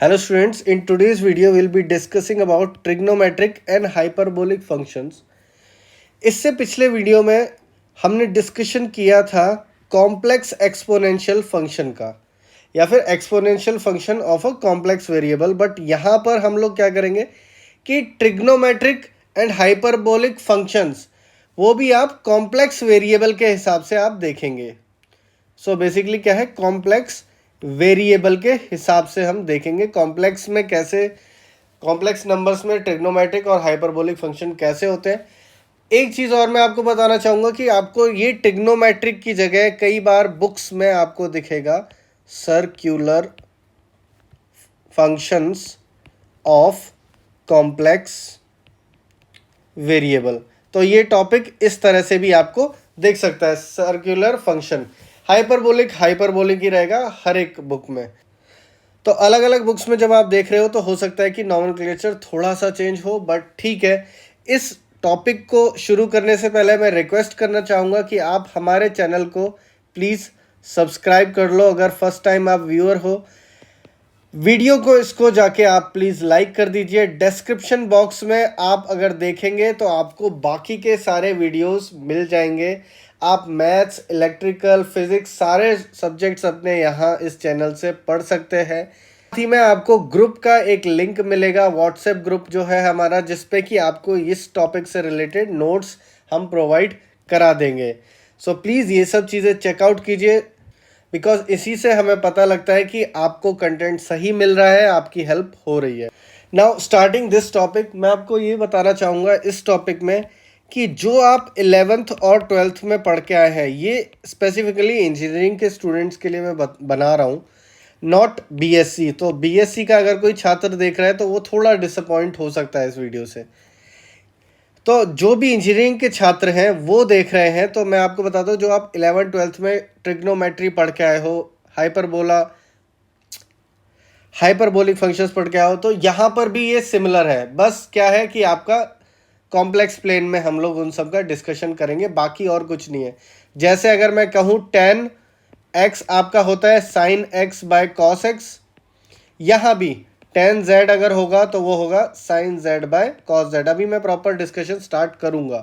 Hello students, in today's video we'll be discussing about trigonometric and hyperbolic functions. इससे पिछले video में हमने discussion किया था कॉम्प्लेक्स एक्सपोनेंशियल फंक्शन का या फिर exponential function of a complex variable, but यहाँ पर हम लोग क्या करेंगे कि ट्रिग्नोमेट्रिक एंड हाइपरबोलिक फंक्शंस वो भी आप कॉम्प्लेक्स वेरिएबल के हिसाब से आप देखेंगे. सो बेसिकली क्या है, कॉम्प्लेक्स वेरिएबल के हिसाब से हम देखेंगे कॉम्प्लेक्स में कैसे, कॉम्प्लेक्स नंबर्स में ट्रिग्नोमेट्रिक और हाइपरबोलिक फंक्शन कैसे होते हैं. एक चीज़ और मैं आपको बताना चाहूँगा कि आपको ये ट्रिग्नोमेट्रिक की जगह कई बार बुक्स में आपको दिखेगा circular functions of complex variable. तो ये टॉपिक इस तरह से भी आपको दिख सकता है, सर्क्यूलर फंक्शन. हाइपरबोलिक ही रहेगा हर एक बुक में. तो अलग अलग बुक्स में जब आप देख रहे हो तो हो सकता है कि नॉमेनक्लेचर थोड़ा सा चेंज हो, बट ठीक है. इस टॉपिक को शुरू करने से पहले मैं रिक्वेस्ट करना चाहूँगा कि आप हमारे चैनल को प्लीज़ सब्सक्राइब कर लो अगर फर्स्ट टाइम आप व्यूअर हो. वीडियो को इसको जाके आप प्लीज़ लाइक कर दीजिए. डिस्क्रिप्शन बॉक्स में आप अगर देखेंगे तो आपको बाकी के सारे वीडियोस मिल जाएंगे. आप मैथ्स, इलेक्ट्रिकल, फिज़िक्स सारे सब्जेक्ट्स अपने यहाँ इस चैनल से पढ़ सकते हैं. साथ ही में आपको ग्रुप का एक लिंक मिलेगा, व्हाट्सएप ग्रुप जो है हमारा, जिस पे कि आपको इस टॉपिक से रिलेटेड नोट्स हम प्रोवाइड करा देंगे. सो प्लीज़ ये सब चीज़ें चेकआउट कीजिए, बिकॉज इसी से हमें पता लगता है कि आपको कंटेंट सही मिल रहा है, आपकी हेल्प हो रही है. नाउ स्टार्टिंग दिस टॉपिक, मैं आपको ये बताना चाहूँगा इस टॉपिक में कि जो आप 11th और 12th में पढ़ के आए हैं, ये स्पेसिफिकली इंजीनियरिंग के स्टूडेंट्स के लिए मैं बना रहा हूँ, नॉट बीएससी. तो बीएससी का अगर कोई छात्र देख रहा है तो वो थोड़ा डिसअपॉइंट हो सकता है इस वीडियो से. तो जो भी इंजीनियरिंग के छात्र हैं वो देख रहे हैं, तो मैं आपको बता दूं, जो आप 11th-12th में ट्रिग्नोमेट्री पढ़ के आए हो, हाइपरबोलिक फंक्शंस पढ़ के आए हो, तो यहाँ पर भी ये सिमिलर है. बस क्या है कि आपका कॉम्प्लेक्स प्लेन में हम लोग उन सब का डिस्कशन करेंगे, बाकी और कुछ नहीं है. जैसे अगर मैं कहूँ tan x आपका होता है sin x by cos x, यहाँ भी tan z अगर होगा तो वो होगा sin z by cos z. अभी मैं प्रॉपर डिस्कशन स्टार्ट करूँगा,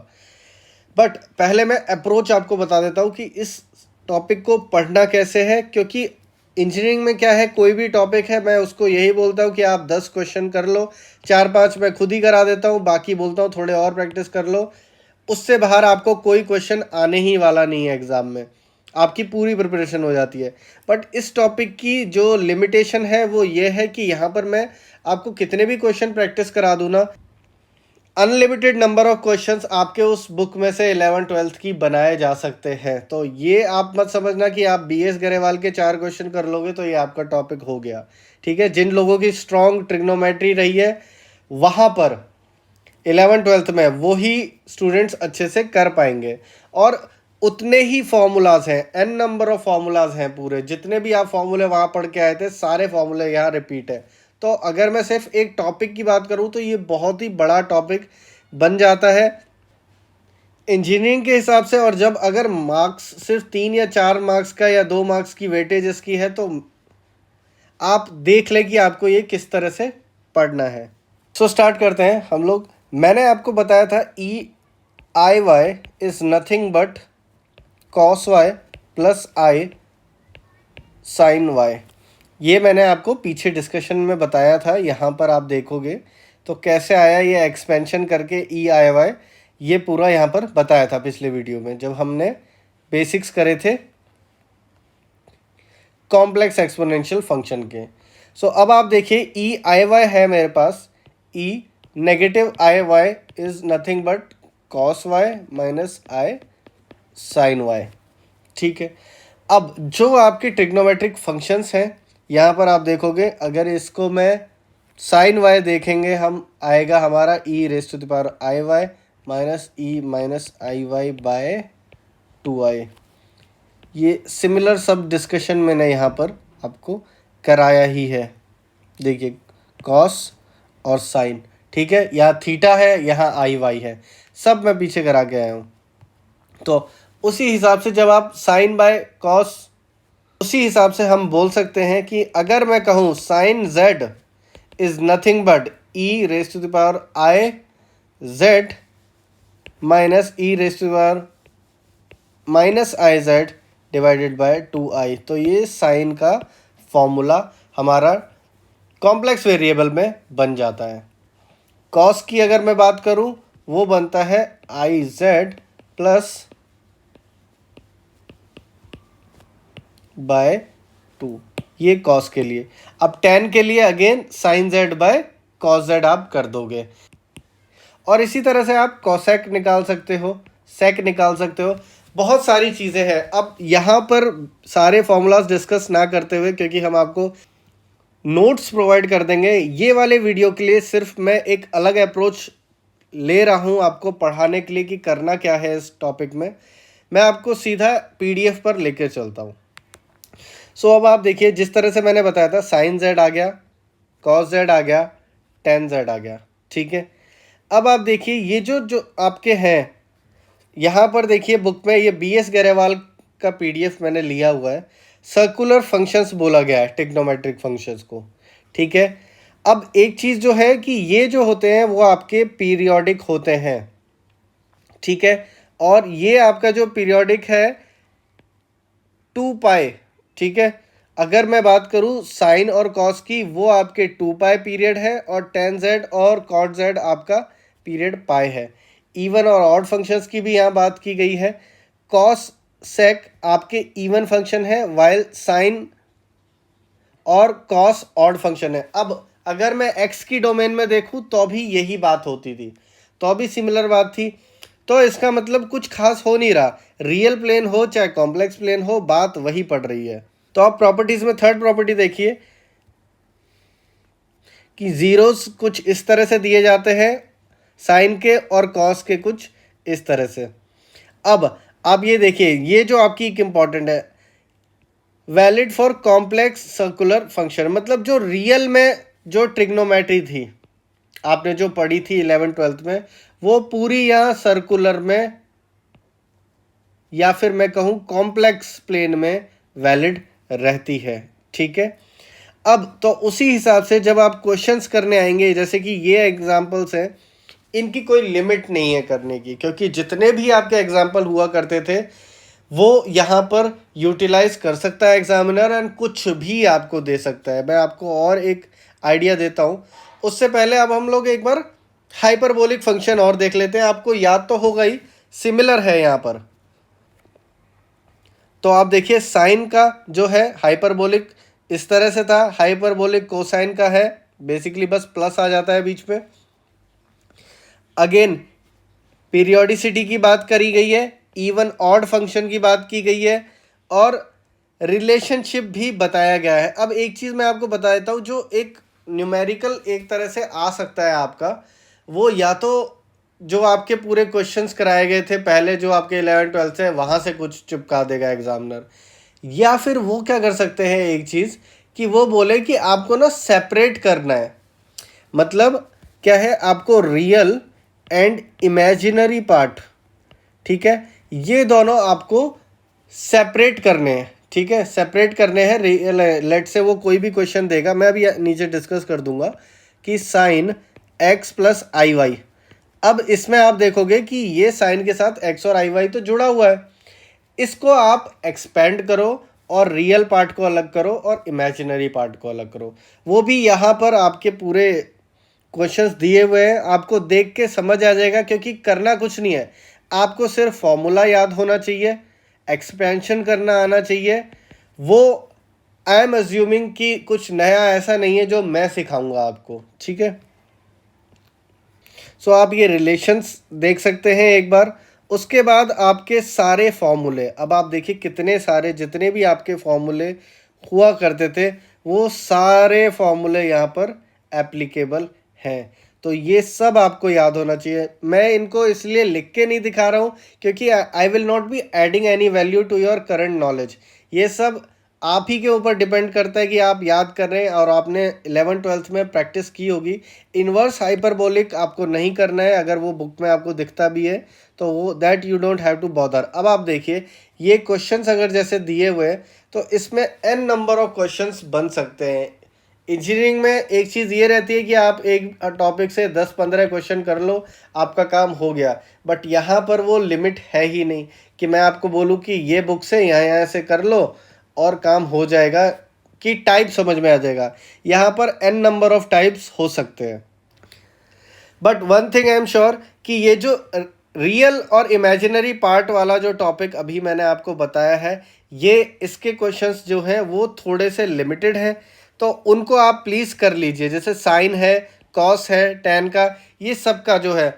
बट पहले मैं अप्रोच आपको बता देता हूँ कि इस टॉपिक को पढ़ना कैसे है. क्योंकि इंजीनियरिंग में क्या है, कोई भी टॉपिक है मैं उसको यही बोलता हूँ कि आप 10 क्वेश्चन कर लो, 4-5 मैं खुद ही करा देता हूँ, बाकी बोलता हूँ थोड़े और प्रैक्टिस कर लो. उससे बाहर आपको कोई क्वेश्चन आने ही वाला नहीं है एग्ज़ाम में, आपकी पूरी प्रिपरेशन हो जाती है. बट इस टॉपिक की जो लिमिटेशन है वो ये है कि यहाँ पर मैं आपको कितने भी क्वेश्चन प्रैक्टिस करा दूँ ना, अनलिमिटेड नंबर ऑफ क्वेश्चंस आपके उस बुक में से 11th-12th की बनाए जा सकते हैं. तो ये आप मत समझना कि आप BS गरेवाल के 4 क्वेश्चन कर लोगे तो ये आपका टॉपिक हो गया. ठीक है, जिन लोगों की स्ट्रॉन्ग ट्रिग्नोमेट्री रही है वहाँ पर 11th-12th में वो ही स्टूडेंट्स अच्छे से कर पाएंगे. और उतने ही फॉर्मूलाज हैं, n नंबर ऑफ फॉर्मूलाज हैं. पूरे जितने भी आप फॉर्मूले वहाँ पढ़ के आए थे सारे फॉर्मूले यहाँ रिपीट है. तो अगर मैं सिर्फ एक टॉपिक की बात करूँ तो ये बहुत ही बड़ा टॉपिक बन जाता है इंजीनियरिंग के हिसाब से. और जब अगर मार्क्स सिर्फ 3 या 4 मार्क्स का या 2 मार्क्स की वेटेज इसकी है तो आप देख लें कि आपको ये किस तरह से पढ़ना है. सो स्टार्ट करते हैं हम लोग. मैंने आपको बताया था EIY is nothing but cos y plus I sin y. ये मैंने आपको पीछे डिस्कशन में बताया था. यहाँ पर आप देखोगे तो कैसे आया ये एक्सपेंशन करके EIY, ये पूरा यहाँ पर बताया था पिछले वीडियो में जब हमने बेसिक्स करे थे कॉम्प्लेक्स एक्सपोनेंशियल फंक्शन के. सो अब आप देखिए EIY है मेरे पास, E negative IY is nothing but cos y minus I sin y. ठीक है, अब जो आपके ट्रिग्नोमेट्रिक फंक्शंस हैं यहाँ पर आप देखोगे, अगर इसको मैं साइन वाई देखेंगे हम, आएगा हमारा e⁻IY minus e⁻IY bye 2i. ये सिमिलर सब डिस्कशन मैंने यहाँ पर आपको कराया ही है. देखिए कॉस और साइन, ठीक है, यहाँ थीटा है, यहाँ IY है, सब मैं पीछे करा के आया हूँ. तो उसी हिसाब से जब आप साइन बाय कॉस, उसी हिसाब से हम बोल सकते हैं कि अगर मैं कहूँ sine z is nothing but e raise to the power i z minus e raise to the power minus i z divided by 2i। तो ये साइन का फॉर्मूला हमारा कॉम्प्लेक्स वेरिएबल में बन जाता है। कॉस की अगर मैं बात करूं वो बनता है आई जेड प्लस बाय 2, ये कॉस के लिए। अब टेन के लिए again sine Z by cos Z आप कर दोगे, और इसी तरह से आप कॉसेक निकाल सकते हो, सेक निकाल सकते हो, बहुत सारी चीज़ें हैं। अब यहाँ पर सारे फॉर्मूलाज डिस्कस ना करते हुए, क्योंकि हम आपको नोट्स प्रोवाइड कर देंगे, ये वाले वीडियो के लिए सिर्फ मैं एक अलग अप्रोच ले रहा हूँ आपको पढ़ाने के लिए कि करना क्या है इस टॉपिक में। मैं आपको सीधा पीडीएफ पर लेकर चलता हूँ। सो अब आप देखिए, जिस तरह से मैंने बताया था, साइन जेड आ गया, कॉस जेड आ गया, टेन जेड आ गया, ठीक है। अब आप देखिए ये जो आपके हैं, यहाँ पर देखिए बुक में ये बी एस गरेवाल का पीडीएफ मैंने लिया हुआ है। सर्कुलर फंक्शंस बोला गया है ट्रिग्नोमेट्रिक फंक्शंस को, ठीक है। अब एक चीज़ जो है कि ये जो होते हैं वो आपके पीरियोडिक होते हैं, ठीक है। और ये आपका जो पीरियोडिक है 2 पाई, ठीक है। अगर मैं बात करूँ साइन और कॉस की, वो आपके 2 पाई पीरियड है, और टेन जेड और कॉट जेड आपका पीरियड पाई है। इवन और ऑड फंक्शंस की भी यहाँ बात की गई है। कॉस सेक आपके इवन फंक्शन है, वाइल साइन और कॉस ऑड फंक्शन है। अब अगर मैं एक्स की डोमेन में देखूँ तो भी यही बात होती थी, तो भी सिमिलर बात थी। तो इसका मतलब कुछ खास हो नहीं रहा, रियल प्लेन हो चाहे कॉम्प्लेक्स प्लेन हो, बात वही पड़ रही है। तो आप प्रॉपर्टीज में थर्ड प्रॉपर्टी देखिए कि जीरोस कुछ इस तरह से दिए जाते हैं साइन के, और कॉस के कुछ इस तरह से। अब आप ये देखिए, ये जो आपकी एक इंपॉर्टेंट है, valid for complex circular function, मतलब जो रियल में जो ट्रिग्नोमेट्री थी आपने जो पढ़ी थी 11th-12th में, वो पूरी यहाँ सर्कुलर में या फिर मैं कहूँ कॉम्प्लेक्स प्लेन में वैलिड रहती है, ठीक है। अब तो उसी हिसाब से जब आप क्वेश्चंस करने आएंगे, जैसे कि ये एग्जांपल्स हैं, इनकी कोई लिमिट नहीं है करने की, क्योंकि जितने भी आपके एग्जांपल हुआ करते थे वो यहाँ पर यूटिलाइज कर सकता है एग्जामिनर, एंड कुछ भी आपको दे सकता है। मैं आपको और एक आइडिया देता हूँ, उससे पहले अब हम लोग एक बार हाइपरबोलिक फंक्शन और देख लेते हैं। आपको याद तो होगा ही, सिमिलर है यहाँ पर। तो आप देखिए साइन का जो है हाइपरबोलिक इस तरह से था, हाइपरबोलिक कोसाइन का है बेसिकली बस प्लस आ जाता है बीच में। अगेन पीरियोडिसिटी की बात करी गई है, इवन ऑड फंक्शन की बात की गई है, और रिलेशनशिप भी बताया गया है। अब एक चीज़ मैं आपको बता देता हूँ, जो एक न्यूमेरिकल एक तरह से आ सकता है आपका, वो या तो जो आपके पूरे क्वेश्चंस कराए गए थे पहले जो आपके 11th-12th से, वहाँ से कुछ चिपका देगा एग्जामिनर, या फिर वो क्या कर सकते हैं एक चीज़ कि वो बोले कि आपको ना सेपरेट करना है। मतलब क्या है, आपको रियल एंड इमेजिनरी पार्ट, ठीक है, ये दोनों आपको सेपरेट करने हैं, ठीक है, सेपरेट करने हैं। लेट से वो कोई भी क्वेश्चन देगा, मैं अभी नीचे डिस्कस कर दूंगा कि साइन एक्स प्लस आई वाई। अब इसमें आप देखोगे कि ये साइन के साथ एक्स और आई वाई तो जुड़ा हुआ है, इसको आप एक्सपेंड करो और रियल पार्ट को अलग करो और इमेजिनरी पार्ट को अलग करो। वो भी यहाँ पर आपके पूरे क्वेश्चंस दिए हुए हैं, आपको देख के समझ आ जाएगा, क्योंकि करना कुछ नहीं है, आपको सिर्फ फॉर्मूला याद होना चाहिए, एक्सपेंशन करना आना चाहिए। वो आई एम अज्यूमिंग कि कुछ नया ऐसा नहीं है जो मैं सिखाऊंगा आपको, ठीक है। सो आप ये रिलेशंस देख सकते हैं एक बार। उसके बाद आपके सारे फॉर्मूले, अब आप देखिए कितने सारे, जितने भी आपके फॉर्मूले हुआ करते थे वो सारे फॉर्मूले यहाँ पर एप्लीकेबल हैं। तो ये सब आपको याद होना चाहिए। मैं इनको इसलिए लिख के नहीं दिखा रहा हूँ क्योंकि I will not be adding any value to your current knowledge. ये सब आप ही के ऊपर डिपेंड करता है कि आप याद कर रहे हैं और आपने 11th-12th में प्रैक्टिस की होगी। इन्वर्स हाइपरबोलिक आपको नहीं करना है, अगर वो बुक में आपको दिखता भी है तो वो that you don't have to bother. अब आप देखिए ये क्वेश्चंस अगर जैसे दिए हुए हैं तो इसमें n नंबर ऑफ क्वेश्चंस बन सकते हैं इंजीनियरिंग में एक चीज़ ये रहती है कि आप एक टॉपिक से 10-15 क्वेश्चन कर लो, आपका काम हो गया। बट यहाँ पर वो लिमिट है ही नहीं कि मैं आपको बोलूँ कि ये बुक से यहाँ से कर लो और काम हो जाएगा, कि टाइप समझ में आ जाएगा। यहाँ पर n नंबर ऑफ टाइप्स हो सकते हैं। But one thing I am sure कि ये जो रियल और इमेजिनरी पार्ट वाला जो टॉपिक अभी मैंने आपको बताया है, ये इसके क्वेश्चंस जो हैं वो थोड़े से लिमिटेड हैं, तो उनको आप प्लीज़ कर लीजिए। जैसे साइन है, कॉस है, टैन का, ये सब का जो है।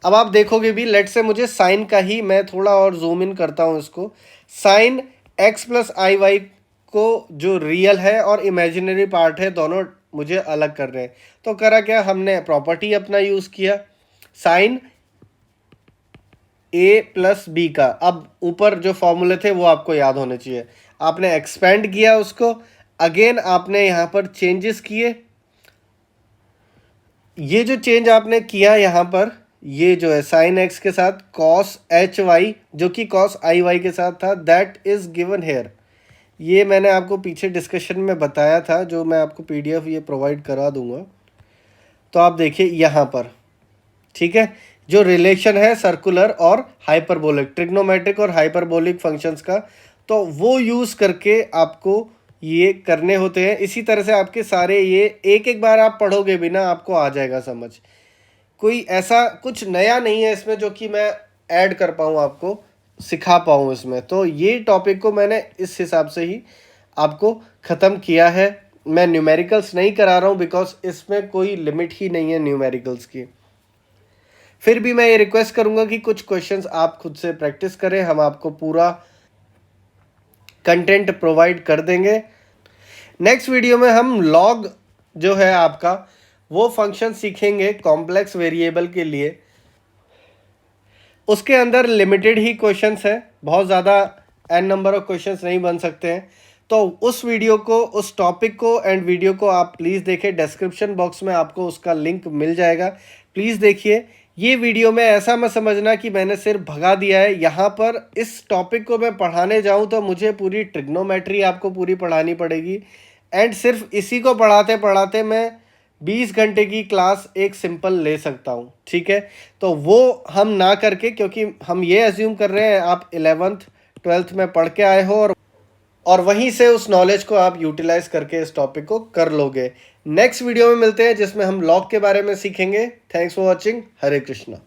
अब आप देखोगे भी, लेट से मुझे साइन का ही, मैं थोड़ा और जूम इन करता हूँ इसको। साइन एक्स प्लस आई वाई को जो रियल है और इमेजिनरी पार्ट है, दोनों मुझे अलग कर रहे हैं। तो करा क्या, हमने प्रॉपर्टी अपना यूज़ किया, साइन ए प्लस बी का। अब ऊपर जो फॉर्मूले थे वो आपको याद होने चाहिए। आपने एक्सपेंड किया उसको, अगेन आपने यहाँ पर चेंजेस किए। ये जो चेंज आपने किया यहाँ पर, ये जो है साइन एक्स के साथ कॉस एच वाई, जो कि कॉस आई वाई के साथ था, दैट इज़ गिवन हेयर। ये मैंने आपको पीछे डिस्कशन में बताया था, जो मैं आपको पीडीएफ ये प्रोवाइड करा दूंगा। तो आप देखिए यहाँ पर, ठीक है, जो रिलेशन है सर्कुलर और हाइपरबोलिक, ट्रिग्नोमेट्रिक और हाइपरबोलिक फंक्शंस का, तो वो यूज़ करके आपको ये करने होते हैं। इसी तरह से आपके सारे ये एक एक बार आप पढ़ोगे भी ना, आपको आ जाएगा समझ। कोई ऐसा कुछ नया नहीं है इसमें जो कि मैं ऐड कर पाऊँ, आपको सिखा पाऊँ इसमें। तो ये टॉपिक को मैंने इस हिसाब से ही आपको ख़त्म किया है। मैं न्यूमेरिकल्स नहीं करा रहा हूँ बिकॉज इसमें कोई लिमिट ही नहीं है न्यूमेरिकल्स की। फिर भी मैं ये रिक्वेस्ट करूँगा कि कुछ क्वेश्चंस आप खुद से प्रैक्टिस करें, हम आपको पूरा कंटेंट प्रोवाइड कर देंगे। नेक्स्ट वीडियो में हम लॉग जो है आपका, वो फंक्शन सीखेंगे कॉम्प्लेक्स वेरिएबल के लिए। उसके अंदर लिमिटेड ही क्वेश्चंस हैं, बहुत ज़्यादा n नंबर ऑफ क्वेश्चंस नहीं बन सकते हैं। तो उस वीडियो को, उस टॉपिक को एंड वीडियो को आप प्लीज़ देखें। डिस्क्रिप्शन बॉक्स में आपको उसका लिंक मिल जाएगा, प्लीज़ देखिए। ये वीडियो में ऐसा मत समझना कि मैंने सिर्फ भगा दिया है। यहाँ पर इस टॉपिक को मैं पढ़ाने जाऊँ तो मुझे पूरी ट्रिग्नोमेट्री आपको पूरी पढ़ानी पड़ेगी, एंड सिर्फ इसी को पढ़ाते पढ़ाते मैं 20 घंटे की क्लास एक सिंपल ले सकता हूँ, ठीक है। तो वो हम ना करके, क्योंकि हम ये अज्यूम कर रहे हैं आप 11th 12th में पढ़ के आए हो और वहीं से उस नॉलेज को आप यूटिलाइज करके इस टॉपिक को कर लोगे। नेक्स्ट वीडियो में मिलते हैं जिसमें हम लॉग के बारे में सीखेंगे। Thanks for watching. Hare Krishna.